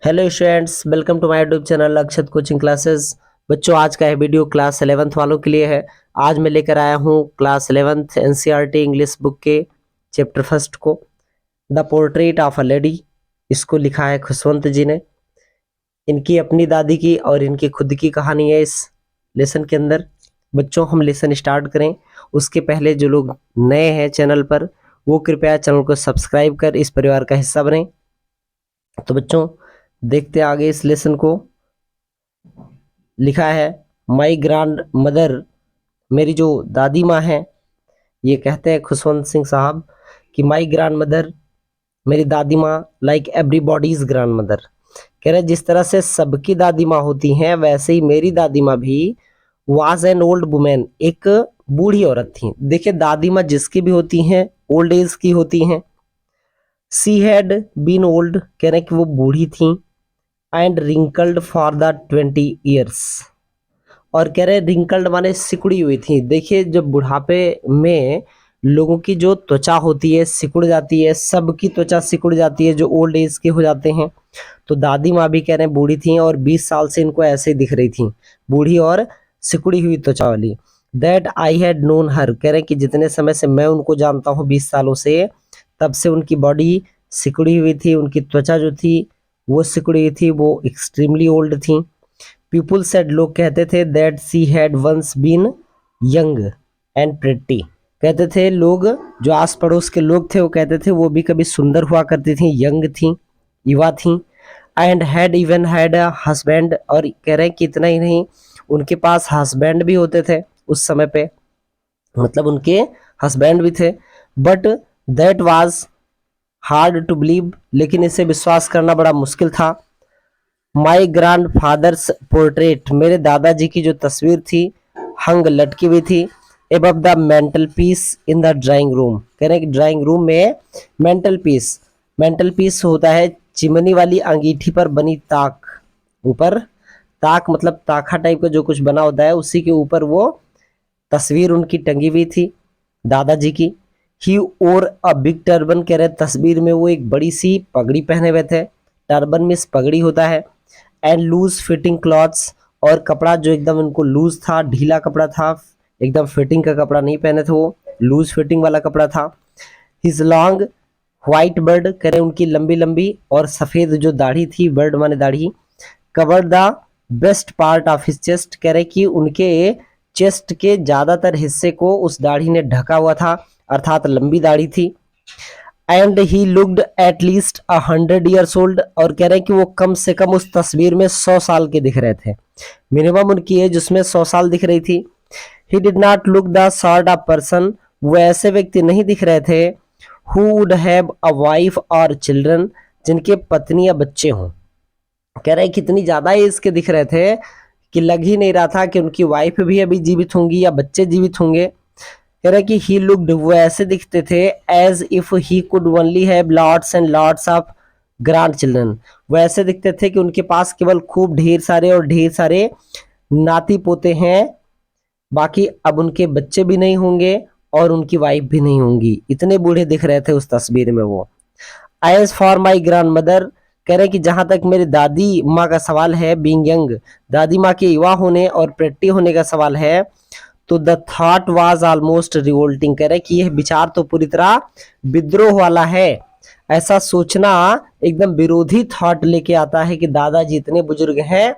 Hello students, welcome to my YouTube channel Akshat coaching classes. बच्चों, आज का यह वीडियो क्लास 11th वालों के लिए है। आज मैं लेकर आया हूँ class 11th NCERT English book के चैप्टर फर्स्ट को, the portrait of a lady. इसको लिखा है खुशवंत जी ने। इनकी अपनी दादी की और इनकी खुद की कहानी है इस लेसन के अंदर। बच्चों, हम लेसन स्टार्ट करें उसके पहले जो लोग नए हैं चैनल पर, वो कृपया चैनल को सब्सक्राइब कर इस परिवार का हिस्सा बने। तो बच्चों, देखते हैं आगे इस लेसन को। लिखा है, माई ग्रांड मदर, मेरी जो दादी माँ है, ये कहते हैं खुशवंत सिंह साहब कि माई ग्रांड मदर, मेरी दादी माँ, लाइक एवरीबॉडीज ग्रांड मदर। कह रहे जिस तरह से सबकी दादी माँ होती हैं, वैसे ही मेरी दादी माँ भी वाज एन ओल्ड वुमेन, एक बूढ़ी औरत थी। देखिए, दादी माँ जिसकी भी होती हैं ओल्ड एज की होती हैं। सी हैड बीन ओल्ड, कह रहे कि वो बूढ़ी थी। And wrinkled for the 20 years, और कह रहे रिंकल्ड माने सिकुड़ी हुई थी। देखिए, जब बुढ़ापे में लोगों की जो त्वचा होती है सिकुड़ जाती है, सबकी त्वचा सिकुड़ जाती है जो ओल्ड एज के हो जाते हैं। तो दादी माँ भी कह रहे हैं बूढ़ी थी और 20 साल से इनको ऐसे ही दिख रही थी, बूढ़ी और सिकुड़ी हुई त्वचा वाली। दैट आई हैड नोन हर, कह रहे कि जितने समय से मैं उनको जानता हूँ 20 सालों से, तब से उनकी बॉडी सिकुड़ी हुई थी, उनकी त्वचा जो थी वो सिकुड़ी हुई थी, वो एक्सट्रीमली ओल्ड थी। पीपुल सेड, लोग कहते थे, that she had once been young and pretty, कहते थे लोग, जो आस पड़ोस के लोग थे वो कहते थे वो भी कभी सुंदर हुआ करती थी, यंग थी, युवा थी। And had even had a husband, और कह रहे हैं कि इतना ही नहीं, उनके पास हस्बैंड भी होते थे उस समय पे, मतलब उनके हस्बैंड भी थे। But that was hard to believe, लेकिन इसे विश्वास करना बड़ा मुश्किल था। माई ग्रैंड फादर्स पोर्ट्रेट, मेरे दादाजी की जो तस्वीर थी हंग, लटकी हुई थी, above the mental peace in the drawing room. कह रहे हैं कि ड्राइंग रूम में मेंटल पीस, मेंटल पीस होता है चिमनी वाली अंगीठी पर बनी ताक, ऊपर ताक मतलब ताखा टाइप का जो कुछ बना होता है, उसी के ऊपर वो तस्वीर उनकी टंगी हुई थी दादाजी की। ही ओर अ बिग टर्बन, कह रहे तस्वीर में वो एक बड़ी सी पगड़ी पहने हुए थे, टर्बन में पगड़ी होता है। एंड लूज फिटिंग क्लॉथ्स, और कपड़ा जो एकदम उनको लूज था, ढीला कपड़ा था, एकदम फिटिंग का कपड़ा नहीं पहने थे, वो लूज फिटिंग वाला कपड़ा था। हिज लॉन्ग व्हाइट बर्ड, कह रहे उनकी लंबी लंबी और सफेद जो दाढ़ी थी, बर्ड माने दाढ़ी, cover the best part of his chest, कह रहे कि उनके चेस्ट के ज्यादातर हिस्से को उस दाढ़ी ने ढका हुआ था, अर्थात लंबी दाढ़ी थी। And he looked at least 100 years old, और कह रहे हैं कि वो कम से कम उस तस्वीर में 100 साल के दिख रहे थे, मिनिमम उनकी एज उसमें 100 साल दिख रही थी। He did not look the sort of person, वो ऐसे व्यक्ति नहीं दिख रहे थे who would have a wife और चिल्ड्रन, जिनके पत्नी या बच्चे हों। कह रहे हैं कितनी ज्यादा एज के दिख रहे थे कि लग ही नहीं रहा था कि उनकी वाइफ भी अभी जीवित होंगी या बच्चे जीवित होंगे। कह रहे कि ही लुक्ड, वो ऐसे दिखते थे as if he could only have lots and lots of grandchildren, वो ऐसे दिखते थे कि उनके पास केवल खूब ढेर सारे और ढेर सारे नाती पोते हैं, बाकी अब उनके बच्चे भी नहीं होंगे और उनकी वाइफ भी नहीं होंगी, इतने बूढ़े दिख रहे थे उस तस्वीर में वो। As for my grand mother, कह रहे कि जहां तक मेरी दादी माँ का सवाल है, बीइंग यंग, दादी माँ के युवा होने और प्रेटी होने का सवाल है, तो the thought was almost revolting, कह रहे कि यह विचार तो पूरी तरह विद्रोह वाला है। ऐसा सोचना एकदम विरोधी थॉट लेके आता है कि दादाजी इतने बुजुर्ग हैं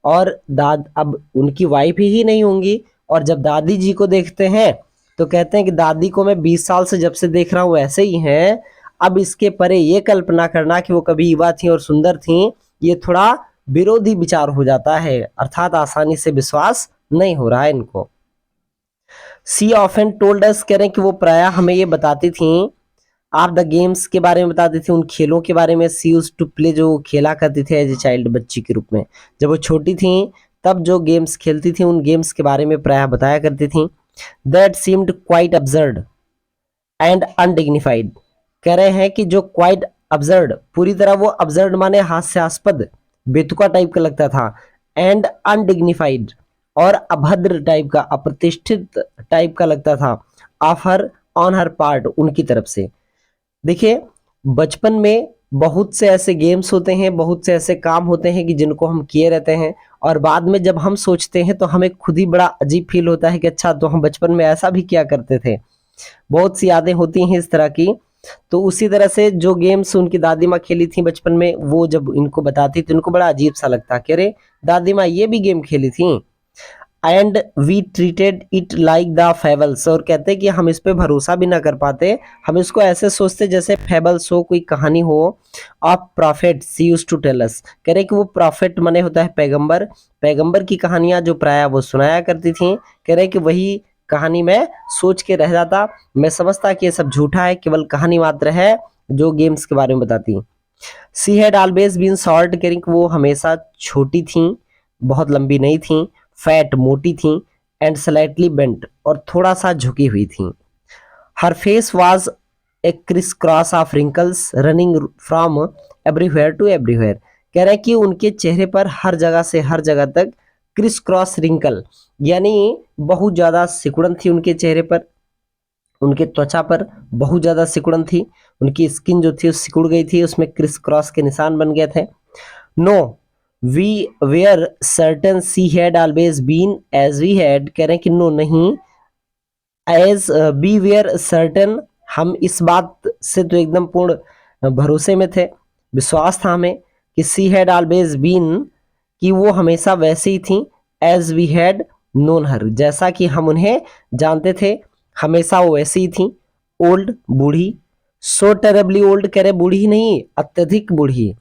और दाद अब उनकी वाइफ ही नहीं होंगी, और जब दादी जी को देखते हैं तो कहते हैं कि दादी को मैं 20 साल से जब से देख रहा हूँ ऐसे ही हैं। अब इसके परे ये कल्पना करना कि वो कभी युवा थी और सुंदर थी, ये थोड़ा विरोधी विचार हो जाता है, अर्थात आसानी से विश्वास नहीं हो रहा है इनको। सी ऑफन टोल्ड अस, कह रहे हैं कि वो प्राय हमें ये बताती थी, आप द गेम्स के बारे में बताती थी, उन खेलों के बारे में। सी यूज्ड टू प्ले, जो खेला करती थी एज ए चाइल्ड, बच्ची के रूप में, जब वो छोटी थी तब जो गेम्स खेलती थी उन गेम्स के बारे में प्राय बताया करती थी। That seemed quite absurd and undignified, कह रहे हैं कि जो क्वाइट अब्सर्ड, पूरी तरह वो अब्सर्ड माने हास्यास्पद, बेतुका टाइप का लगता था, एंड अनडिग्निफाइड, और अभद्र टाइप का, अप्रतिष्ठित टाइप का लगता था, of her, on her part, उनकी तरफ से। देखिए, बचपन में बहुत से ऐसे गेम्स होते हैं, बहुत से ऐसे काम होते हैं कि जिनको हम किए रहते हैं और बाद में जब हम सोचते हैं तो हमें खुद ही बड़ा अजीब फील होता है कि अच्छा तो हम बचपन में ऐसा भी किया करते थे। बहुत सी यादें होती हैं इस तरह की। तो उसी तरह से जो गेम्स उनकी दादी माँ खेली थी बचपन में, वो जब इनको बताती तो इनको बड़ा अजीब सा लगता कि अरे दादी माँ ये भी गेम खेली थी। And we treated it like the fables, और कहते कि हम इस पे भरोसा भी ना कर पाते, हम इसको ऐसे सोचते जैसे फेबल्स हो, कोई कहानी हो। Of prophet she used to tell us, कह रहे कि वो प्रॉफिट माने होता है पैगंबर, पैगंबर की कहानियां जो प्राय वो सुनाया करती थी। कह रहे कि वही कहानी में सोच के रह जाता, मैं समझता कि ये सब झूठा है, केवल कहानी मात्र है जो गेम्स के बारे में बताती। She had always been short, कह रही कि वो हमेशा छोटी थी, बहुत लंबी नहीं थी। फैट मोटी थी, एंड स्लाइटली बेंट और थोड़ा सा झुकी हुई थी। Her face was a criss cross of wrinkles running from everywhere to everywhere, कह रहे हैं कि उनके चेहरे पर हर जगह से हर जगह तक क्रिस क्रॉस रिंकल, यानी बहुत ज्यादा सिकुड़न थी उनके चेहरे पर, उनके त्वचा पर बहुत ज्यादा सिकुड़न थी, उनकी स्किन जो थी वो सिकुड़ गई थी, उसमें क्रिस क्रॉस के निशान बन गए थे। No we were certain she had always been as we had, कह रहे हैं कि नो नहीं, एज बी वेयर सर्टन, हम इस बात से तो एकदम पूर्ण भरोसे में थे, विश्वास था हमें कि सी हैड ऑलवेज बीन, कि वो हमेशा वैसे ही थी, as we had known her, जैसा कि हम उन्हें जानते थे, हमेशा वो वैसी ही थी। ओल्ड बूढ़ी, सो टेरेबली ओल्ड, कह रहे बूढ़ी नहीं अत्यधिक बूढ़ी,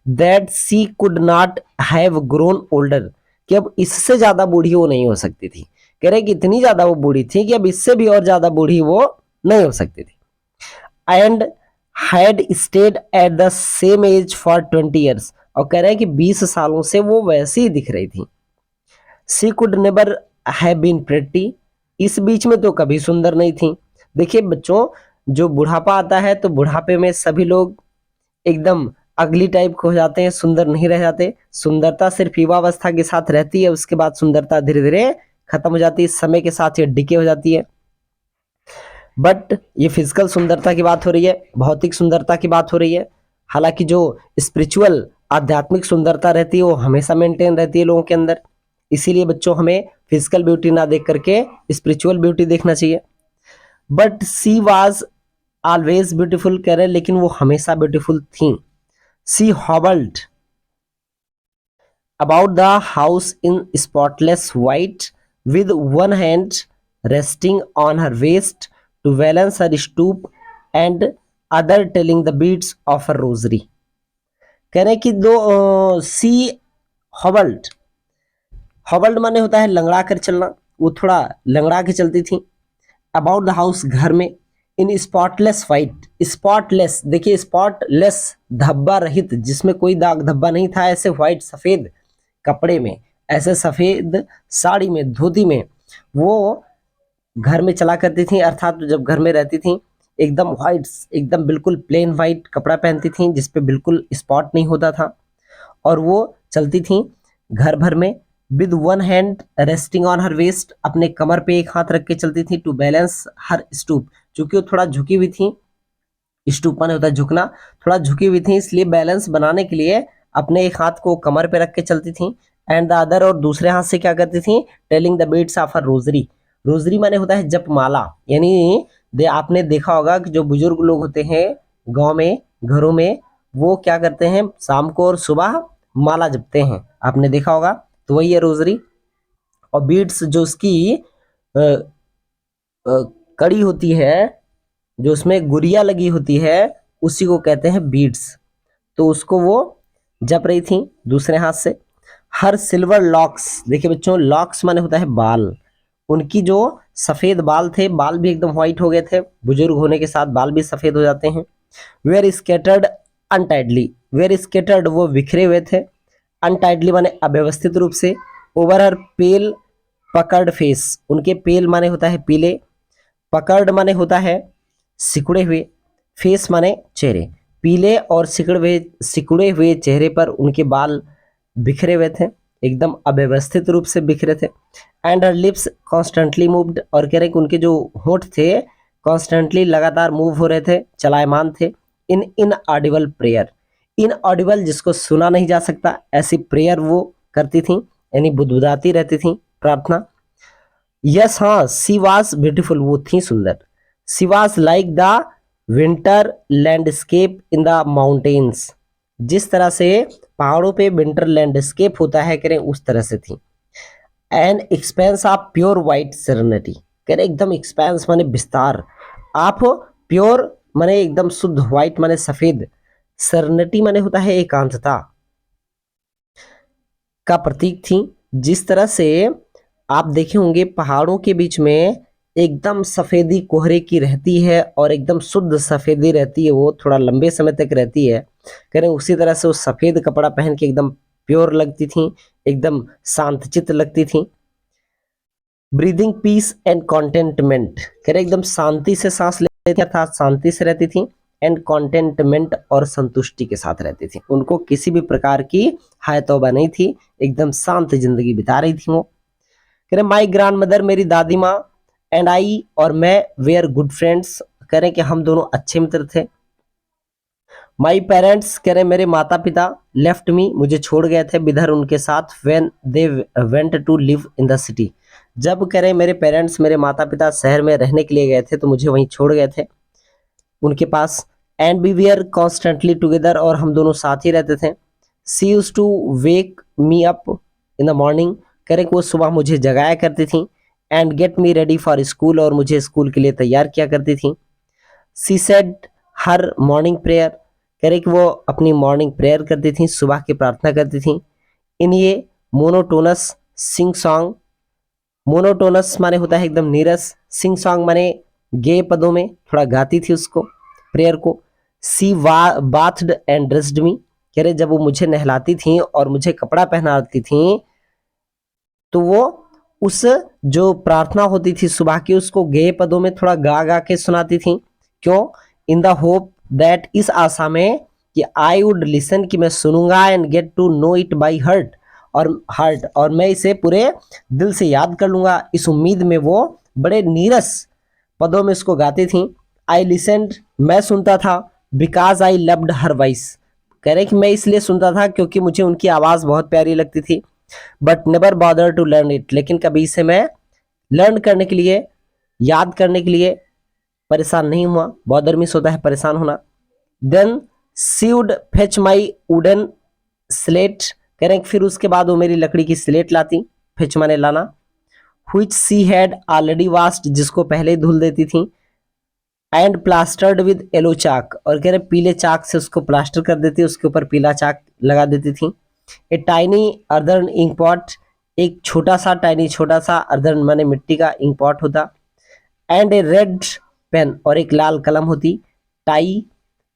that she could not have grown older, कि अब इससे ज्यादा बूढ़ी वो नहीं हो सकती थी। कह रहे कि इतनी ज्यादा वो बूढ़ी थी कि अब इससे भी और ज्यादा बूढ़ी वो नहीं हो सकती थी। And had stayed at the same age for 20 years, और कह रहे हैं कि 20 सालों से वो वैसी ही दिख रही थी। She could never have been pretty, इस बीच में तो कभी सुंदर नहीं थी। देखिए बच्चों, जो बुढ़ापा आता है तो बुढ़ापे में सभी लोग एकदम अगली टाइप के हो जाते हैं, सुंदर नहीं रह जाते। सुंदरता सिर्फ युवावस्था के साथ रहती है, उसके बाद सुंदरता धीरे धीरे खत्म हो जाती है, समय के साथ ये डिके हो जाती है। बट ये फिजिकल सुंदरता की बात हो रही है, भौतिक सुंदरता की बात हो रही है। हालांकि जो स्पिरिचुअल आध्यात्मिक सुंदरता रहती है वो हमेशा मेंटेन रहती है लोगों के अंदर। इसीलिए बच्चों हमें फिजिकल ब्यूटी ना देख करके स्पिरिचुअल ब्यूटी देखना चाहिए। But she was always beautiful, कह रहे लेकिन वो हमेशा ब्यूटीफुल थी। सी हॉबल्ड about the house in spotless white, with one hand resting on her waist to balance her stoop, and other telling the beads of her rosary, कह रहे कि दो सी हॉबल्ड, हॉबल्ड माने होता है लंगड़ा कर चलना, वो थोड़ा लंगड़ा के चलती थी। अबाउट द हाउस, घर में। इन स्पॉटलेस वाइट, स्पॉटलेस देखिए स्पॉटलेस धब्बा रहित, जिसमें कोई दाग धब्बा नहीं था, ऐसे व्हाइट सफेद कपड़े में, ऐसे सफेद साड़ी में, धोती में वो घर में चला करती थी, अर्थात जब घर में रहती थी एकदम व्हाइट, एकदम बिल्कुल प्लेन व्हाइट कपड़ा पहनती थी जिसपे बिल्कुल स्पॉट नहीं होता था, और वो चलती थी घर भर में। With one hand resting on her waist, अपने कमर पे एक हाथ रख के चलती थी। टू बैलेंस हर स्टूप, चूंकि वो थोड़ा झुकी हुई थी, स्टूप माने होता है झुकना, थोड़ा झुकी हुई थी, इसलिए बैलेंस बनाने के लिए अपने एक हाथ को कमर पे रख के चलती थी। एंड द अदर, और दूसरे हाथ से क्या करती थी, telling the beads of her rosary, rosary माने होता है जपमाला, यानी आपने देखा होगा कि जो बुजुर्ग लोग होते हैं गांव में, घरों में, वो क्या करते हैं शाम को और सुबह माला जपते हैं, आपने देखा होगा, तो वही है रोजरी। और बीट्स जो उसकी अ, कड़ी होती है, जो उसमें गुड़िया लगी होती है, उसी को कहते हैं बीड्स। तो उसको वो जप रही थी दूसरे हाथ से। हर सिल्वर लॉक्स, देखिए बच्चों लॉक्स माने होता है बाल, उनकी जो सफेद बाल थे, बाल भी एकदम व्हाइट हो गए थे, बुजुर्ग होने के साथ बाल भी सफेद हो जाते हैं। Where scattered untidily, where scattered वो बिखरे हुए थे, अनटाइडली माने अव्यवस्थित रूप से। ओवर हर पेल पकड़ फेस, उनके पेल माने होता है पीले, पकड़ माने होता है सिकुड़े हुए, फेस माने चेहरे, पीले और सिकुड़े हुए चेहरे पर उनके बाल बिखरे हुए थे, एकदम अव्यवस्थित रूप से बिखरे थे। And her lips constantly moved, और कह रहे कि उनके जो होंठ थे कॉन्स्टेंटली लगातार मूव हो रहे थे, चलायमान थे। इन इनऑडिबल प्रेयर। इनऑडिबल जिसको सुना नहीं जा सकता, ऐसी प्रेयर वो करती थी, यानी बुदबुदाती रहती थी प्रार्थना। यस हाँ, सी वॉज ब्यूटिफुल, वो थी सुंदर। She was like the winter landscape in the mountains, जिस तरह से पहाड़ों पे विंटर लैंडस्केप होता है, करें उस तरह से थी। An expense of pure white serenity, करें एकदम एक्सपेंस माने विस्तार, आप प्योर माने एकदम शुद्ध, व्हाइट माने सफेद, सेरेनिटी माने होता है एकांतता का प्रतीक थी। जिस तरह से आप देखे होंगे पहाड़ों के बीच में एकदम सफेदी कोहरे की रहती है और एकदम शुद्ध सफेदी रहती है, वो थोड़ा लंबे समय तक रहती है, करें उसी तरह से वो सफेद कपड़ा पहन के एकदम प्योर लगती थी, एकदम शांतचित्त लगती थी। ब्रीदिंग पीस एंड कॉन्टेंटमेंट, करें एकदम शांति से सांस लेती थी, अर्थात शांति से रहती थी। एंड कॉन्टेंटमेंट, और संतुष्टि के साथ रहती थी, उनको किसी भी प्रकार की हाय तौबा नहीं थी, एकदम शांत जिंदगी बिता रही थी वो। कह रहे माई ग्रैंड मदर, मेरी दादी माँ, एंड आई, और मैं, वेयर गुड फ्रेंड्स, कह रहे कि हम दोनों अच्छे मित्र थे। माई पेरेंट्स, कह रहे मेरे माता पिता, लेफ्ट मी, मुझे छोड़ गए थे, विधर उनके साथ, when they went to live in the city, जब कह रहे मेरे पेरेंट्स, मेरे माता पिता शहर में रहने के लिए गए थे तो मुझे वहीं छोड़ गए थे उनके पास। And we were constantly together, और हम दोनों साथ ही रहते थे। She used to wake me up in the morning, करें कि वो सुबह मुझे जगाया करती थी। And get me ready for school, और मुझे स्कूल के लिए तैयार किया करती थी। She said her morning prayer, करें कि वो अपनी मॉर्निंग प्रेयर करती थी, सुबह की प्रार्थना करती थी। इन ये मोनोटोनस सिंग सॉन्ग, मोनोटोनस माने होता है एकदम नीरस, सिंग सॉन्ग माने गे पदों में थोड़ा गाती थी उसको, प्रेयर को। सी बाथड एंड ड्रेस्ड मी, कह रहे जब वो मुझे नहलाती थी और मुझे कपड़ा पहनाती थी तो वो उस जो प्रार्थना होती थी सुबह की, उसको गे पदों में थोड़ा गा गा के सुनाती थी। क्यों? इन द होप दैट, इस आशा में कि आई वुड लिसन, कि मैं सुनूंगा, and get to know it by heart, और मैं इसे पूरे दिल से याद कर लूंगा, इस उम्मीद में वो बड़े नीरस पदों में इसको गाती थी। आई लिसेंड, मैं सुनता था, because I loved her voice, कह रहे कि मैं इसलिए सुनता था क्योंकि मुझे उनकी आवाज़ बहुत प्यारी लगती थी। But never bother to learn it, लेकिन कभी इसे मैं लर्न करने के लिए, याद करने के लिए परेशान नहीं हुआ। बॉदर मिस होता है परेशान होना। Then she would fetch my wooden slate, कह रहे फिर उसके बाद वो मेरी लकड़ी की स्लेट लाती, फेच माने लाना। Which she had already washed, जिसको पहले ही धुल देती थी। एंड प्लास्टर्ड विद येलो चाक, और कह रहे पीले चाक से उसको प्लास्टर कर देती, उसके ऊपर पीला चाक लगा देती थी। ए टाइनी अर्दर्न इंक पॉट, एक छोटा सा टाइनी, छोटा सा अर्दर्न माने मिट्टी का इंक पॉट होता। एंड ए रेड पेन, और एक लाल कलम होती। Tie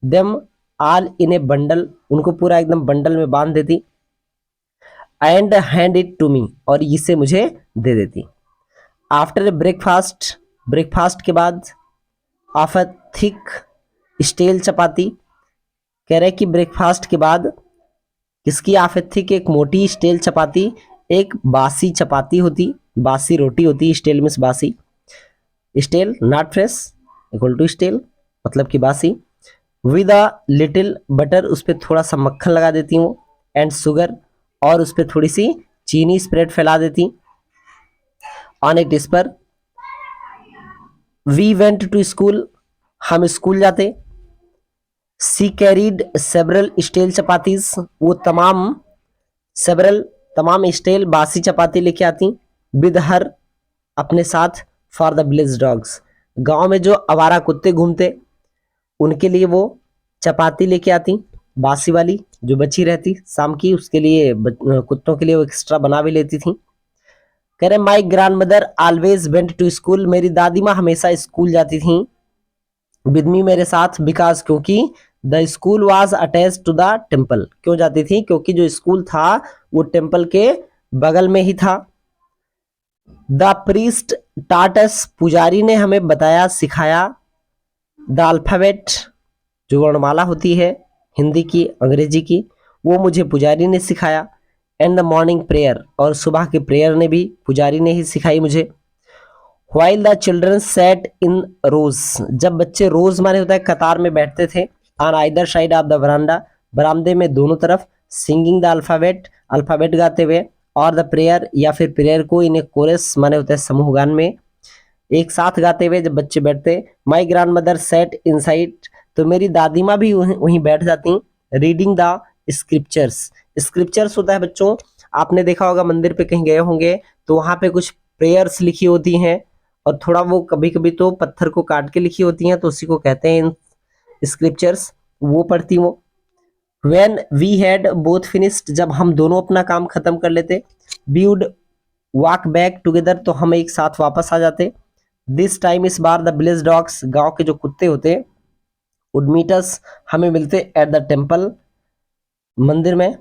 them all in a bundle, उनको पूरा एकदम बंडल में बांध देती। And hand it to me, और इसे मुझे दे देती। आफ्टर ए ब्रेकफास्ट, ब्रेकफास्ट के बाद, ऑफ अ थिक स्टेल चपाती, कह रहे कि ब्रेकफास्ट के बाद किसकी ऑफ ए थिक, एक मोटी स्टेल चपाती, एक बासी चपाती होती, बासी रोटी होती, स्टेल मीन्स बासी, stale not fresh, equal to stale मतलब कि बासी। विद अ लिटिल बटर, उस पर थोड़ा सा मक्खन लगा देती हूँ। एंड शुगर, और उस पर थोड़ी सी चीनी स्प्रेड फैला देती ऑन इट, इस पर। वी वेंट टू स्कूल, हम स्कूल जाते। सी कैरीड सेवरल स्टेल चपातीज, वो तमाम स्टेल बासी चपाती लेके आती। विद हर, अपने साथ। फॉर द विलेज डॉग्स, गांव में जो आवारा कुत्ते घूमते उनके लिए वो चपाती लेके आती, बासी वाली जो बची रहती शाम की, उसके लिए कुत्तों के लिए वो एक्स्ट्रा बना भी लेती थी। कह रहे my grand mother always went to school, मेरी दादी माँ हमेशा स्कूल जाती थी। विद मी, मेरे साथ। बिकॉज, क्योंकि the school was attach to the temple, क्यों जाती थी? क्योंकि जो स्कूल था वो टेम्पल के बगल में ही था। द प्रीस्ट टाटस, पुजारी ने हमें बताया, सिखाया। द अल्फाबेट, जो वर्णमाला होती है हिंदी की अंग्रेजी की, वो मुझे पुजारी ने सिखाया। एंड द मॉर्निंग प्रेयर, और सुबह की प्रेयर ने भी पुजारी ने ही सिखाई मुझे। व्हाइल द चिल्ड्रन सेट इन रोज, जब बच्चे रोज माने होता है कतार में बैठते थे, on either side of the वरांडा, बरामदे में दोनों तरफ, सिंगिंग द अल्फाबेट, अल्फाबेट गाते हुए, और द प्रेयर या फिर प्रेयर को इन ए कोरस माने होता है समूह गान में, एक साथ गाते हुए जब बच्चे बैठते। My grand mother said inside, तो मेरी दादी माँ भी वहीं बैठ जाती, रीडिंग द स्क्रिप्चर्स। स्क्रिप्चर्स होता है बच्चों, आपने देखा होगा मंदिर पे कहीं गए होंगे तो वहां पे कुछ प्रेयर्स लिखी होती हैं, और थोड़ा वो कभी कभी तो पत्थर को काट के लिखी होती हैं, तो उसी को कहते हैं स्क्रिप्चर्स, वो पढ़ती हूँ। When we had both finished, जब हम दोनों अपना काम खत्म कर लेते, we would walk back together, तो हम एक साथ वापस आ जाते। दिस टाइम इस बार द विलेज डॉग्स, गांव के जो कुत्ते होते हैं, वुड मीट अस, हमें मिलते एट द टेम्पल, मंदिर में।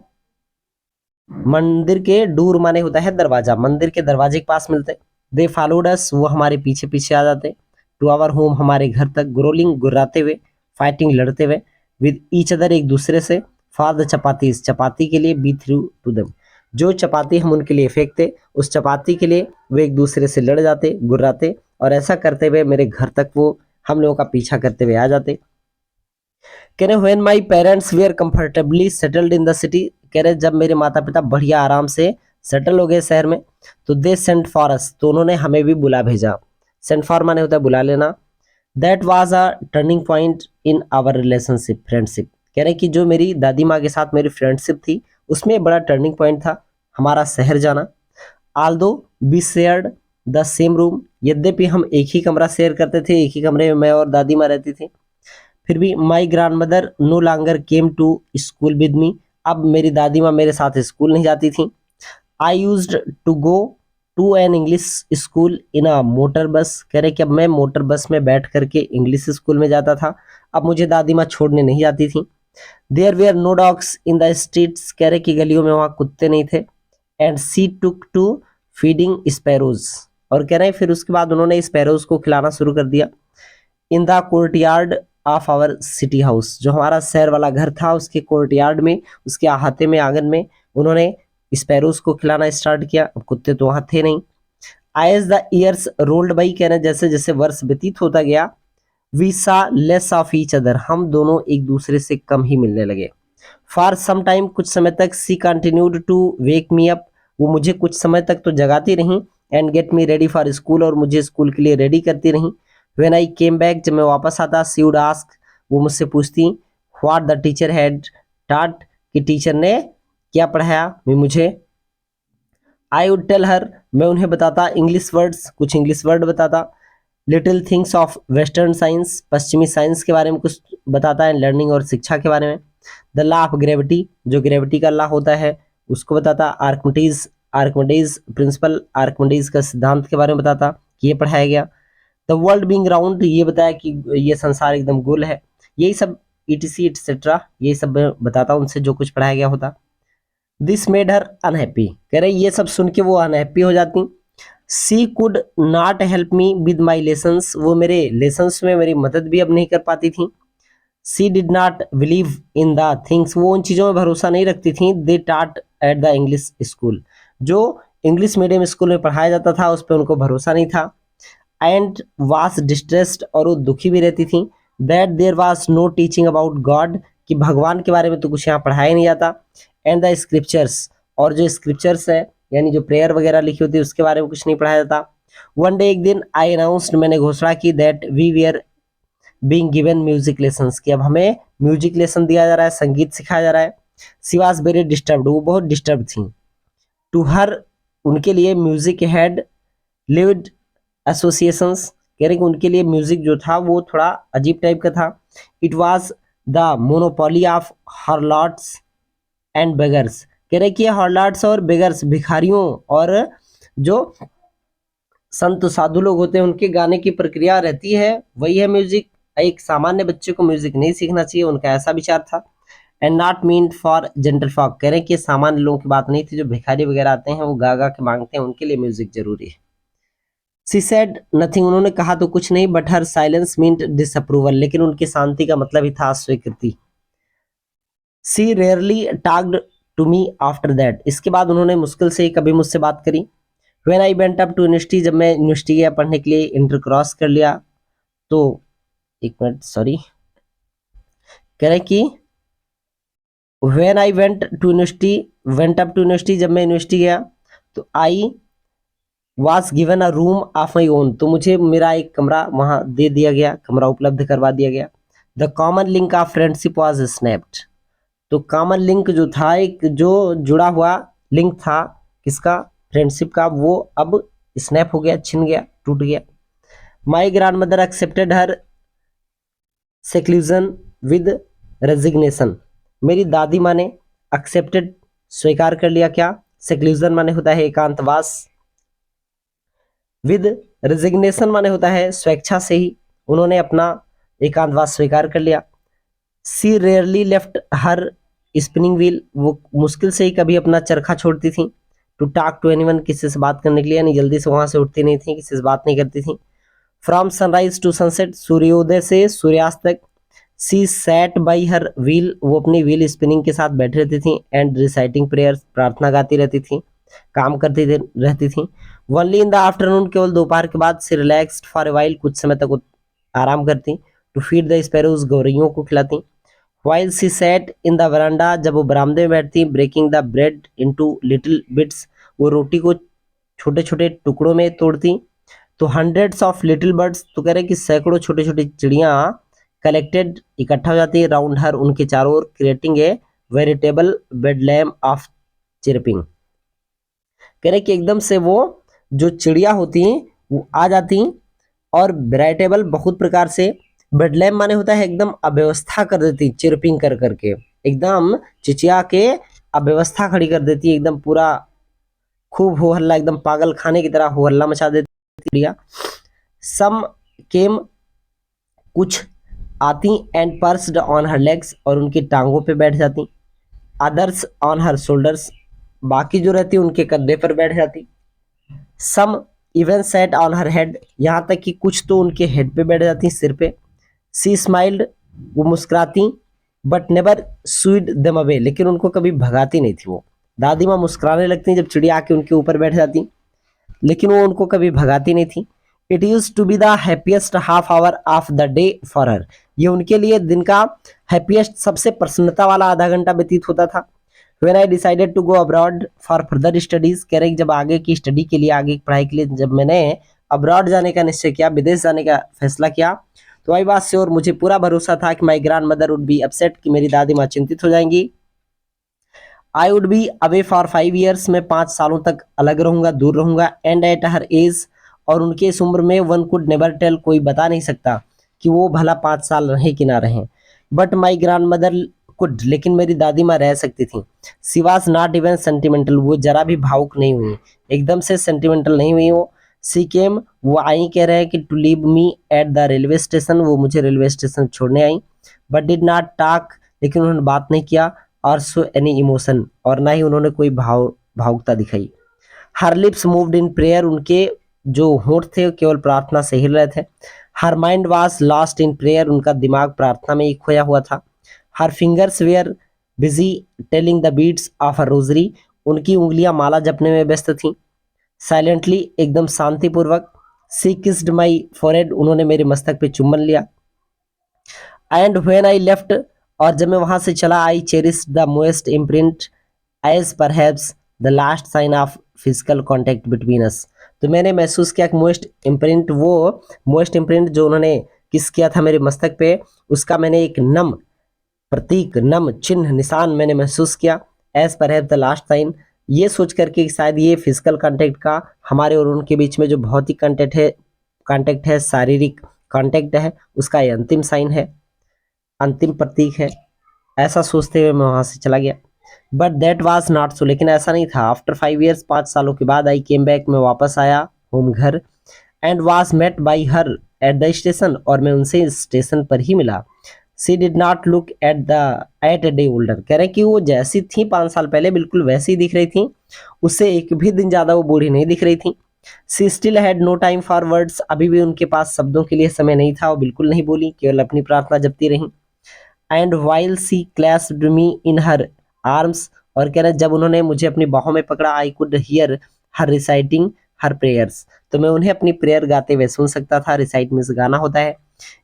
मंदिर के डूर माने होता है दरवाजा, मंदिर के दरवाजे के पास मिलते। दे फॉलोड अस, वो हमारे पीछे पीछे आ जाते। टू आवर होम, हमारे घर तक, ग्रोलिंग गुर्राते हुए, फाइटिंग लड़ते हुए, विद ईच अदर एक दूसरे से, फॉर द चपातीज, चपाती के लिए, बी थ्रू टू देम, जो चपाती हम उनके लिए फेंकते उस चपाती के लिए वो एक दूसरे से लड़ जाते, गुर्राते, और ऐसा करते हुए मेरे घर तक वो हम लोगों का पीछा करते हुए आ जाते। कह रहे when my parents were comfortably settled in the city, कह रहे जब मेरे माता पिता बढ़िया आराम से सेटल हो गए शहर में, तो दे सेंट फॉर अस, तो उन्होंने हमें भी बुला भेजा। सेंट फॉर माने होता है बुला लेना। That was a turning point in our relationship, friendship, कह रहे कि जो मेरी दादी माँ के साथ मेरी फ्रेंडशिप थी उसमें बड़ा टर्निंग पॉइंट था हमारा शहर जाना। Aldous be shared the same room, यद्यपि हम एक ही कमरा शेयर करते थे, एक ही कमरे में मैं और दादी माँ रहती थी, फिर भी my grand mother no longer came to school with me, अब मेरी दादी माँ मेरे साथ स्कूल नहीं जाती थी। I used to go to an English school in a motor bus, कह रहे कि अब मैं मोटर बस में बैठ करके इंग्लिश स्कूल में जाता था, अब मुझे दादी माँ छोड़ने नहीं जाती थी। There were no dogs in the streets, कह रहे कि गलियों में वहाँ कुत्ते नहीं थे। And she took to feeding sparrows, और कह रहे हैं फिर उसके बाद उन्होंने स्पैरोज को खिलाना शुरू कर दिया। In the courtyard of our city house, जो हमारा शहर वाला घर था उसके कोर्टयार्ड में, उसके अहाते में, आंगन में उन्होंने स्पैरोज को खिलाना स्टार्ट किया, अब कुत्ते तो वहां थे नहीं। As the years rolled by, कह रहे जैसे जैसे वर्ष व्यतीत होता गया, we saw less of each other, हम दोनों एक दूसरे से कम ही मिलने लगे। फॉर सम टाइम, कुछ समय तक, she continued to wake me up, वो मुझे कुछ समय तक तो जगाती रही, and get me ready for school, और मुझे स्कूल के लिए रेडी करती रही। व्हेन आई केम बैक, जब मैं वापस आता, सी वुड आस्क, वो मुझसे पूछती, what the teacher had taught, कि टीचर ने क्या पढ़ाया मैं मुझे। आई वुड टेल हर, मैं उन्हें बताता इंग्लिश वर्ड्स, कुछ इंग्लिश वर्ड बताता। Little things of western science, पश्चिमी साइंस के बारे में कुछ बताता है, लर्निंग और शिक्षा के बारे में। द लॉ ऑफ ग्रेविटी, जो ग्रेविटी का लॉ होता है उसको बताता। आर्कमिडीज, आर्कमिडीज प्रिंसिपल, आर्कमिडीज का सिद्धांत के बारे में बताता कि ये पढ़ाया गया। द वर्ल्ड बीइंग राउंड, ये बताया कि ये संसार एकदम गोल है। यही सब ईटीसी एटसेट्रा, यही सब बताता उनसे जो कुछ पढ़ाया गया होता। दिस मेड हर अनहैप्पी, कह रहे ये सब सुन के वो अनहैप्पी हो जाती। She could not help me with my lessons, वो मेरे लेसन्स में मेरी मदद भी अब नहीं कर पाती थी। She did not believe in the things, वो उन चीज़ों में भरोसा नहीं रखती थी, दे टाट एट द इंग्लिश स्कूल, जो इंग्लिश मीडियम स्कूल में पढ़ाया जाता था उस पर उनको भरोसा नहीं था। एंड वाज डिस्ट्रेस्ड, और वो दुखी भी रहती थी। That there was no teaching about God, कि भगवान के बारे में तो कुछ यहाँ पढ़ाया नहीं जाता। एंड द स्क्रिप्चर्स, और जो स्क्रिप्चर्स है यानी जो प्रेयर वगैरह लिखी होती है उसके बारे में कुछ नहीं पढ़ाया जाता। वन डे, एक दिन, आई अनाउंस्ड, मैंने घोषणा की, that we were being given music lessons, कि अब हमें म्यूजिक लेसन दिया जा रहा है, संगीत सिखाया जा रहा है। शी वाज वेरी डिस्टर्ब्ड, वो बहुत डिस्टर्ब थी। टू हर, उनके लिए म्यूजिक हैड लिव्ड एसोसिएशंस, कह रहे कि उनके लिए म्यूजिक जो था वो थोड़ा अजीब टाइप का था। It was the monopoly of harlots and beggars, कह रहे कि हॉर्लॉट्स और बेगर्स, भिखारियों और जो संत साधु लोग होते हैं उनके गाने की प्रक्रिया रहती है, वही है म्यूजिक। एक सामान्य बच्चे को म्यूजिक नहीं सीखना चाहिए, उनका ऐसा विचार था। And not mean for gentle folk, कह रहे हैं कि सामान्य लोगों की बात नहीं थी, जो भिखारी वगैरह आते हैं वो गा गा के मांगते हैं, उनके लिए म्यूजिक जरूरी है। सी सेड नथिंग, उन्होंने कहा तो कुछ नहीं, but her silence meant disapproval, लेकिन उनकी शांति का मतलब ही था अस्वीकृति। She rarely talked to me after that, इसके बाद उन्होंने मुश्किल से ही कभी मुझसे बात करी। When I went up to university, जब मैं यूनिवर्सिटी गया पढ़ने के लिए, इंटर क्रॉस कर लिया, तो एक मिनट सॉरी, कह रहे कि when I went to university, went up to university, जब मैं यूनिवर्सिटी गया तो I was given a room of my own, तो मुझे मेरा एक कमरा वहाँ दे दिया गया, कमरा उपलब्ध करवा दिया गया। The common link of friendship was snapped, तो कॉमन लिंक जो था, एक जो जुड़ा हुआ लिंक था किसका, फ्रेंडशिप का, वो अब स्नैप हो गया, छिन गया, टूट गया। My grand mother accepted her seclusion with resignation, मेरी दादी माँ ने एक्सेप्टेड स्वीकार कर लिया क्या, सेक्लूजन माने होता है एकांतवास, विद रेजिग्नेशन माने होता है स्वेच्छा से ही उन्होंने अपना एकांतवास स्वीकार कर लिया। She rarely left her spinning wheel, वो मुश्किल से ही कभी अपना चरखा छोड़ती थी। टू टॉक टू एनीवन, किसी से बात करने के लिए, यानी जल्दी से वहां से उठती नहीं थी, किसी से बात नहीं करती थी। फ्रॉम सनराइज टू सनसेट, सूर्योदय से सूर्यास्त तक। She sat by her wheel, वो अपनी व्हील स्पिनिंग के साथ बैठी रहती थी। एंड रिसाइटिंग प्रेयर्स, प्रार्थना गाती रहती थी, काम करती रहती थी। ओनली इन द आफ्टरनून, केवल दोपहर के बाद से रिलैक्स्ड फॉर ए वाइल, कुछ समय तक आराम करती। टू फीड द स्पैरोज, गौरैयों को खिलाती। While she sat in the verandah, जब वो बरामदे में बैठती, breaking the bread into little bits, वो रोटी को छोटे छोटे टुकड़ों में तोड़ती। तो हंड्रेड्स ऑफ लिटिल बर्ड्स, तो कह रहे कि सैकड़ों छोटे छोटे चिड़ियाँ कलेक्टेड, इकट्ठा हो जाती है, राउंड हर, उनके चारों ओर, creating a veritable bedlam of chirping. कह रहे कि एकदम से वो जो चिड़िया होती हैं वो आ जाती, और वेराइटेबल बहुत प्रकार से, बेडलैम माने होता है एकदम अव्यवस्था कर देती, चिरपिंग कर करके एकदम चिचिया के अव्यवस्था खड़ी कर देती है, एकदम पूरा खूब हो हल्ला, एकदम पागल खाने की तरह हो हल्ला मचा देती चिड़िया। सम केम, कुछ आती and pursued on her legs, और उनकी टांगों पे बैठ जाती। अदर्स ऑन हर शोल्डर्स, बाकी जो रहती उनके कंधे पर बैठ जाती। Some even sat on her head, यहाँ तक कि कुछ तो उनके हेड पे बैठ जाती, सिर पे। सी स्माइल्ड, वो मुस्कुराती, बट नेवर स्वीड देम अवे, लेकिन उनको कभी भगाती नहीं थी वो। दादी माँ मुस्कुराने लगती जब चिड़िया आके उनके ऊपर बैठ जाती, लेकिन वो उनको कभी भगाती नहीं थी। It use to be the happiest half hour of the day for her, ये उनके लिए दिन का हैप्पीएस्ट, सबसे प्रसन्नता वाला आधा घंटा व्यतीत होता था। When I decided to go abroad for further studies, कह रहे जब आगे की स्टडी के लिए, आगे की पढ़ाई के लिए जब मैंने अब्रॉड जाने का निश्चय किया, विदेश जाने का फैसला किया, तो आई वाज श्योर, मुझे पूरा भरोसा था कि my grand mother would be upset, कि मेरी दादी माँ चिंतित हो जाएंगी। I would be away for 5 years, मैं 5 सालों तक अलग रहूंगा, दूर रहूंगा। एंड एट हर एज, और उनके इस उम्र में, वन कुड नेवर टेल, कोई बता नहीं सकता कि वो भला 5 साल रहे कि ना रहे। But my grand mother could, लेकिन मेरी दादी माँ रह सकती थी। सी वॉज नॉट इवन सेंटिमेंटल, वो जरा भी भावुक नहीं हुई, एकदम से सेंटिमेंटल नहीं हुई वो। सी केम, वो आई, कह रहे हैं कि to leave me at the railway station, वो मुझे रेलवे स्टेशन छोड़ने आई। बट डिड नॉट टॉक, लेकिन उन्होंने बात नहीं किया। और सो एनी इमोशन, और ना ही उन्होंने कोई भावुकता दिखाई। हर लिप्स मूव्ड इन प्रेयर, उनके जो होंठ थे केवल प्रार्थना से हिल रहे थे। Her mind was lost in prayer, उनका दिमाग प्रार्थना में ही खोया हुआ था। Her fingers were busy telling the beads of a rosary, उनकी उंगलियां माला जपने में व्यस्त थीं। साइलेंटली, एकदम शांतिपूर्वक। सी किस्ड माई फॉरहेड, उन्होंने मेरे मस्तक पे चुम्बन लिया। एंड व्हेन आई लेफ्ट, और जब मैं वहां से चला, I cherish the moist imprint as perhaps the last sign of physical contact between us, तो मैंने महसूस किया कि मोएस्ट इम्प्रिंट, वो मोएस्ट इम्प्रिंट जो उन्होंने किस किया था मेरे मस्तक पे, उसका मैंने एक नम प्रतीक, नम चिन्ह, निशान मैंने महसूस किया। As perhaps the last sign, ये सोच करके कि शायद ये फिजिकल कॉन्टैक्ट का, हमारे और उनके बीच में जो भौतिक कॉन्टैक्ट है, शारीरिक कॉन्टैक्ट है, उसका ये अंतिम साइन है, अंतिम प्रतीक है। ऐसा सोचते हुए मैं वहां से चला गया। But that was not so, लेकिन ऐसा नहीं था। आफ्टर 5 years, 5 सालों के बाद, आई केम बैक, मैं वापस आया होम, घर। And was met by her at the station, और मैं उनसे स्टेशन पर ही मिला। She did not look at a day older, कह रहे कि वो जैसी थी 5 साल पहले, बिल्कुल वैसी ही दिख रही थी, उससे एक भी दिन ज्यादा वो बूढ़ी नहीं दिख रही थी। She still had no time for words, अभी भी उनके पास शब्दों के लिए समय नहीं था, वो बिल्कुल नहीं बोली, केवल अपनी प्रार्थना जपती रही। And while she clasped me in her arms, और कह रहे जब उन्होंने मुझे अपनी बाहों में पकड़ा, I could hear her reciting her prayers, तो मैं उन्हें अपनी प्रेयर गाते हुए सुन सकता था। रिसाइट मीन्स गाना होता है।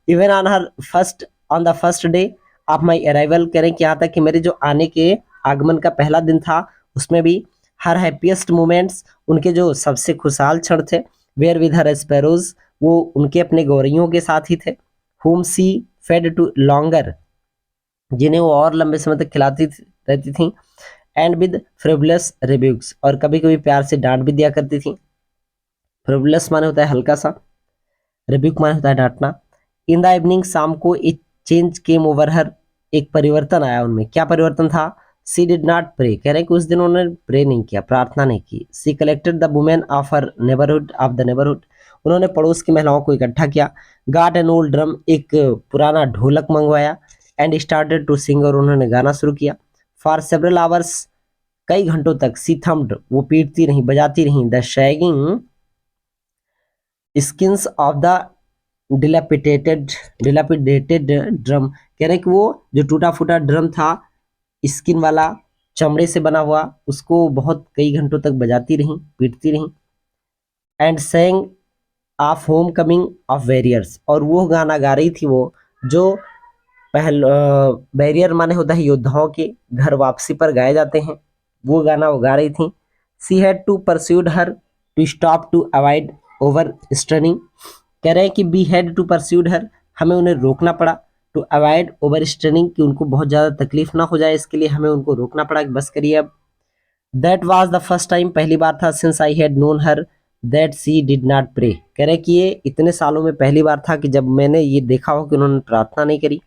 Even on the first day, of my arrival, कह रहे हैं कि यहाँ तक कि मेरे जो आने के आगमन का पहला दिन था उसमें भी हर हैप्पीएस्ट मोमेंट्स, उनके जो सबसे खुशहाल क्षण थे, वेयर विद हर स्पैरोज, वो उनके अपने गौरैयों के साथ ही थे, whom she fed to longer, जिन्हें वो और लंबे समय तक खिलाती रहती थी, एंड विद फ्रिवलस रिब्यूक्स, और कभी कभी प्यार से डांट भी दिया करती थी। फ्रिवलस माने होता है हल्का सा, रिब्यूक माने होता है डांटना। इन द इवनिंग, शाम को, एक चेंज केम ओवर हर, एक परिवर्तन आया उनमें। क्या परिवर्तन था? सी डिड नॉट प्रे, कह रहे हैं कि उस दिन उन्होंने प्रे नहीं किया, प्रार्थना नहीं की। She collected the women of her neighbourhood, of the neighbourhood, उन्होंने पड़ोस की महिलाओं को इकट्ठा किया। गाट एन ओल्ड ड्रम, एक पुराना ढोलक मंगवाया। एंड स्टार्टेड टू सिंग, और उन्होंने गाना शुरू किया। फॉर सेवरल आवर्स, कई घंटों तक, सी थम्ड, वो पीटती रही, बजाती रही, the sagging skins of the dilapidated drum, कह रहे कि वो जो टूटा फूटा ड्रम था, स्किन वाला, चमड़े से बना हुआ, उसको बहुत कई घंटों तक बजाती रही, पीटती रही। And saying of home coming of warriors, और वो गाना गा रही थी वो जो बैरियर माने होता है योद्धाओं के घर वापसी पर गाए जाते हैं, वो गाना वो गा रही थी। She had to persuade her to stop to avoid over straining, कह रहे हैं कि we had to persuade her, हमें उन्हें रोकना पड़ा, टू अवॉइड ओवर स्टनिंग, कि उनको बहुत ज़्यादा तकलीफ ना हो जाए, इसके लिए हमें उनको रोकना पड़ा कि बस करिए अब। That was the first time, पहली बार था, since I had known her that she did not pray, कह रहे कि ये इतने सालों में पहली बार था कि जब मैंने ये देखा हो कि उन्होंने प्रार्थना नहीं करी।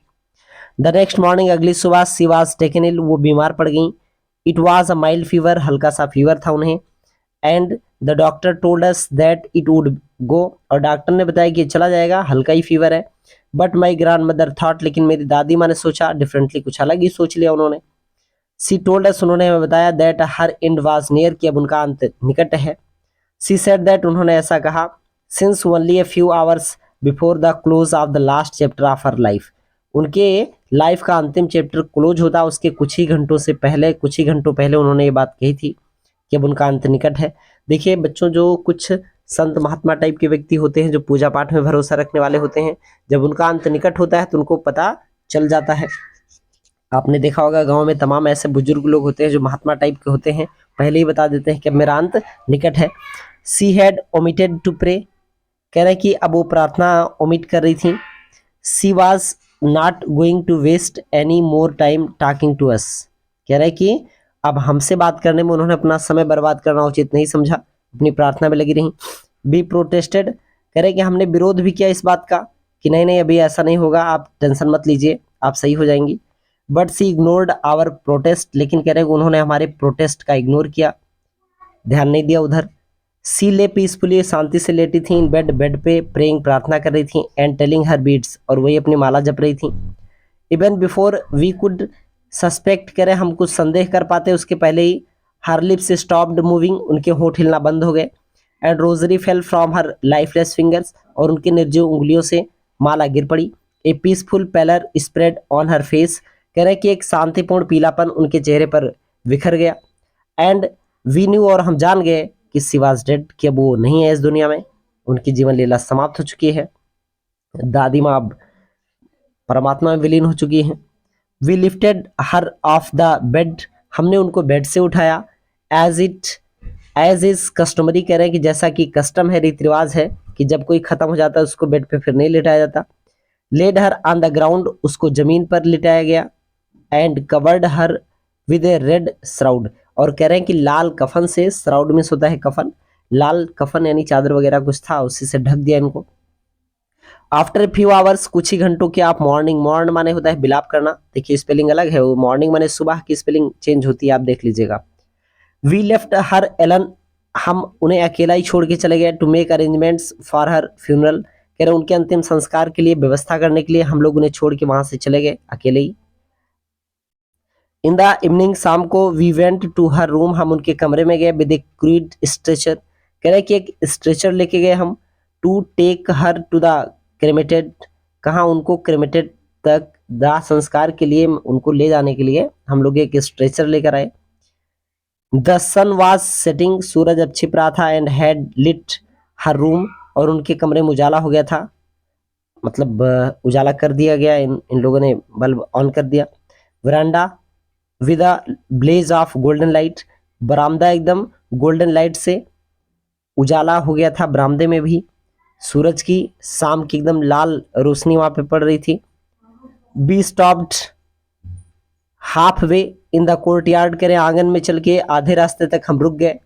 द नेक्स्ट मॉर्निंग, अगली सुबह, सी वाज टेकन इल, वो बीमार पड़ गई। It was a mild fever, हल्का सा फीवर था उन्हें। And the doctor told us that it would go, और डॉक्टर ने बताया कि चला जाएगा, हल्का ही फीवर है। But my grand mother thought, लेकिन मेरी दादी माँ ने सोचा डिफरेंटली, कुछ अलग ही सोच लिया उन्होंने। सी टोल्ड अस, उन्होंने हमें बताया, that her and was near, कि अब उनका अंत निकट है। सी सेड दैट, उन्होंने ऐसा कहा, since only a few hours before the close of the last chapter of her life, उनके लाइफ का अंतिम चैप्टर क्लोज होता उसके कुछ ही घंटों से पहले, कुछ ही घंटों पहले उन्होंने ये बात कही थी कि अब उनका अंत निकट है। देखिए बच्चों, जो कुछ संत महात्मा टाइप के व्यक्ति होते हैं, जो पूजा पाठ में भरोसा रखने वाले होते हैं, जब उनका अंत निकट होता है तो उनको पता चल जाता है। आपने देखा होगा गांव में तमाम ऐसे बुजुर्ग लोग होते हैं जो महात्मा टाइप के होते हैं, पहले ही बता देते हैं कि अब मेरा अंत निकट है। She had omitted to pray, कह रहे हैं कि अब वो प्रार्थना ओमिट कर रही थी। She was not going to waste any more time talking to us, कह रहे हैं कि अब हमसे बात करने में उन्होंने अपना समय बर्बाद करना उचित नहीं समझा, अपनी प्रार्थना में लगी रही। बी प्रोटेस्टेड, कह रहे हैं कि हमने विरोध भी किया इस बात का कि नहीं नहीं अभी ऐसा नहीं होगा, आप टेंशन मत लीजिए, आप सही हो जाएंगी। But she ignored our protest, लेकिन कह रहे हैं कि उन्होंने हमारे प्रोटेस्ट का इग्नोर किया, ध्यान नहीं दिया उधर। सी ले पीसफुली, शांति से लेटी थी, इन बेड, बेड पे, प्रेइंग, प्रार्थना कर रही थी, एंड टेलिंग हर बीड्स, और वही अपनी माला जप रही थी। Even before we could suspect, कह रहे हम कुछ संदेह कर पाते उसके पहले ही, हर लिप्स स्टॉप्ड मूविंग, उनके होठ हिलना बंद हो गए। And rosary fell from her lifeless fingers, और उनके निर्जीव उंगलियों से माला गिर पड़ी। A peaceful pallor spread on her face, कह रहे कि एक शांतिपूर्ण पीलापन उनके चेहरे पर बिखर गया। एंड वी न्यू, और हम जान गए कि शी वाज डेड, कि अब वो नहीं है इस दुनिया में, उनकी जीवन लीला समाप्त हो चुकी है, दादी माँ अब परमात्मा में विलीन हो चुकी हैं। We lifted her off the bed, हमने उनको बेड से उठाया। एज इज कस्टमरी, कह रहे हैं कि जैसा कि कस्टम है, रीति रिवाज है कि जब कोई खत्म हो जाता है उसको बेड पे फिर नहीं लिटाया जाता। Laid her on the ground, उसको जमीन पर लिटाया गया। And covered her with a red shroud, और कह रहे हैं कि लाल कफन से, श्राउड में होता है कफन, लाल कफन यानी चादर वगैरह कुछ था, उसी से ढक दिया इनको। आफ्टर फ्यू आवर्स, कुछ ही घंटों के, आप मॉर्निंग, मॉर्न माने होता है बिलाप करना, देखिए स्पेलिंग अलग है, वो मॉर्निंग माने सुबह की स्पेलिंग चेंज होती है, आप देख लीजिएगा। वी लेफ्ट हर एलन, हम उन्हें अकेला ही छोड़ के चले गए। To make arrangements for her funeral, कह रहे उनके अंतिम संस्कार के लिए व्यवस्था करने के लिए हम लोग उन्हें छोड़ के वहां से चले गए अकेले ही। इन द इवनिंग, शाम को, we went to her room, हम उनके कमरे में गए। विद ए क्रूड स्ट्रेचर, कह रहे कि एक स्ट्रेचर लेके गए हम। To take her to the cremated, कहाँ उनको क्रेमेटेड तक, दाह संस्कार के लिए उनको ले जाने के लिए हम लोग एक स्ट्रेचर लेकर आए। द सन वाज सेटिंग, सूरज अब छिप रहा था। And had lit her room, और उनके कमरे में उजाला हो गया था। मतलब उजाला कर दिया गया, इन लोगों ने बल्ब ऑन कर दिया। Veranda with a blaze of golden light, बरामदा एकदम गोल्डन लाइट से उजाला हो गया था, बरामदे में भी सूरज की शाम की एकदम लाल रोशनी वहां पे पड़ रही थी। Be stopped half way in the court yard, करें आंगन में चल के आधे रास्ते तक हम रुक गए।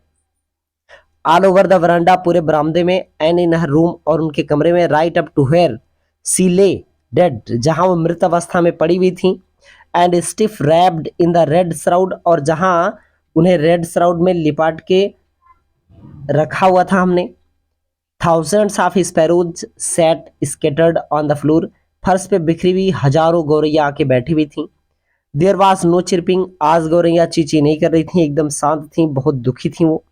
ऑल ओवर द वरांडा, पूरे बरामदे में, एंड इन हर रूम, और उनके कमरे में, right up to where she lay dead, जहां वो मृत अवस्था में पड़ी हुई थी, and stiff wrapped in the red shroud, और जहां उन्हें रेड श्राउड में लिपाट के रखा हुआ था हमने। Thousands of sparrows set scattered on the floor, फर्श पे बिखरी हुई हजारों गौरैया आके बैठी हुई थी। देयर वाज नो चिरपिंग, आज गौरैया चींची नहीं कर रही थी, एकदम शांत थी, बहुत दुखी थी वो।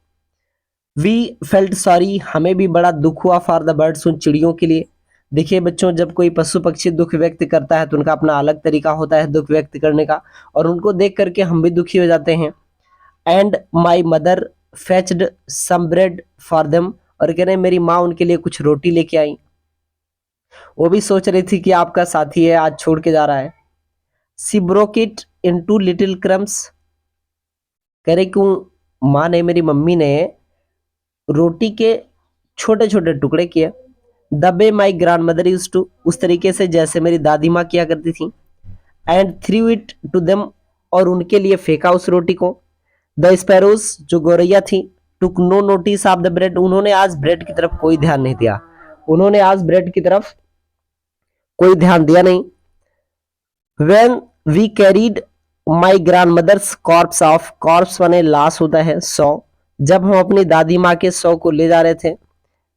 वी फेल्ट सॉरी, हमें भी बड़ा दुख हुआ फॉर द बर्ड्स, उन चिड़ियों के लिए। देखिए बच्चों, जब कोई पशु पक्षी दुख व्यक्त करता है तो उनका अपना अलग तरीका होता है दुख व्यक्त करने का, और उनको देख करके हम भी दुखी हो जाते हैं। And my mother fetched some bread for them, और कह रहे हैं मेरी माँ उनके लिए कुछ रोटी लेके आई। वो भी सोच रही थी कि आपका साथी है आज छोड़ के जा रहा है। She broke it into little crumbs, कह रहे क्यों माँ ने, मेरी मम्मी ने रोटी के छोटे छोटे टुकड़े किए। The way my grand mother use to, उस तरीके से जैसे मेरी दादी माँ किया करती थी। And threw it to them, और उनके लिए फेंका उस रोटी को। द स्पैरोज, जो गौरैया थी, took no notice of the bread, उन्होंने आज ब्रेड की तरफ कोई ध्यान नहीं दिया, उन्होंने आज ब्रेड की तरफ कोई ध्यान दिया नहीं। When we carried my grand mother's corpse off, corpse माने लाश होता है, सौ, जब हम अपनी दादी माँ के सौ को ले जा रहे थे।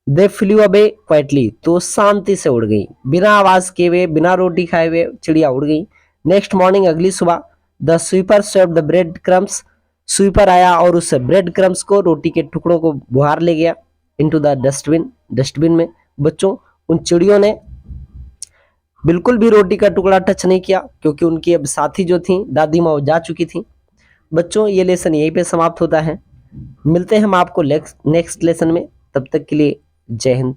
दे फ्लू अवे क्वाइटली, तो शांति से उड़ गई, बिना आवाज के हुए, बिना रोटी खाए हुए चिड़िया उड़ गई। नेक्स्ट मॉर्निंग, अगली सुबह, द स्वीपर सर्व द ब्रेड क्रम्स, स्वीपर आया और उस ब्रेड क्रम्स को, रोटी के टुकड़ों को बुहार ले गया इनटू द डस्टबिन, डस्टबिन में। बच्चों, उन चिड़ियों ने बिल्कुल भी रोटी का टुकड़ा टच नहीं किया, क्योंकि उनकी अब साथी जो थी दादी माँ, वो जा चुकी थी। बच्चों, ये लेसन यहीं पे समाप्त होता है, मिलते हैं हम आपको नेक्स्ट लेसन में, तब तक के लिए जय हिंद।